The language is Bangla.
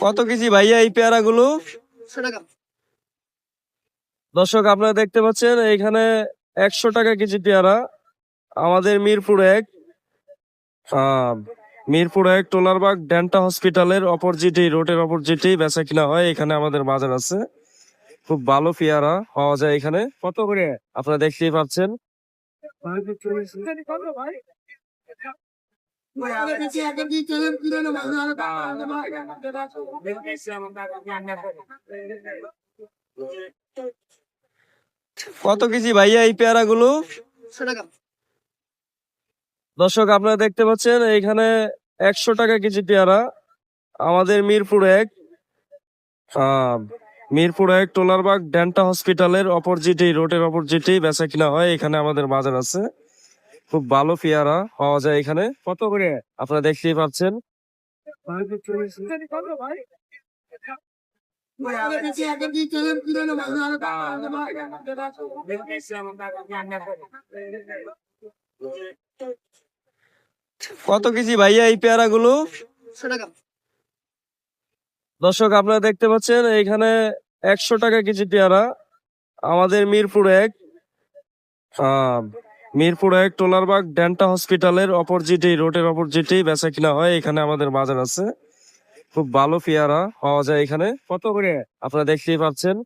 কত কেজি ভাইয়া এই পেয়ারা গুলো? দর্শক আপনারা দেখতে পাচ্ছেন এখানে 100 টাকা কেজি পেয়ারা। আমাদের মিরপুর 1 টোলারবাগ ডেন্টা হসপিটালের অপোজিটে, রোডের অপোজিটে বেচা কিনা হয়। এখানে আমাদের বাজার আছে, খুব ভালো পেয়ারা পাওয়া যায় এখানে। কত করে আপনারা দেখতেই পাচ্ছেন। কত কেজি ভাইয়া এই পেয়ারা গুলো? দর্শক আপনারা দেখতে পাচ্ছেন এখানে 100 টাকা কেজি পেয়ারা। আমাদের মিরপুর 1 টোলারবাগ ডেন্টা হসপিটালের অপোজিটে, রোডের অপোজিটে বেচা কিনা হয়। এখানে আমাদের বাজার আছে, খুব ভালো পেয়ারা পাওয়া যায় এখানে। কত করে আপনারা দেখতেই পাচ্ছেন। কত কেজি ভাইয়া এই পেয়ারা গুলো? দর্শক আপনারা দেখতে পাচ্ছেন এখানে 100 টাকা কেজি পেয়ারা। আমাদের মিরপুর 1 টোলারবাগ ডেন্টা হসপিটালের অপোজিটে, রোডের অপোজিটে বেচা কিনা হয়। এখানে আমাদের বাজার আছে, খুব ভালো পেয়ারা পাওয়া যায় এখানে। কত করে আপনারা দেখতেই পাচ্ছেন।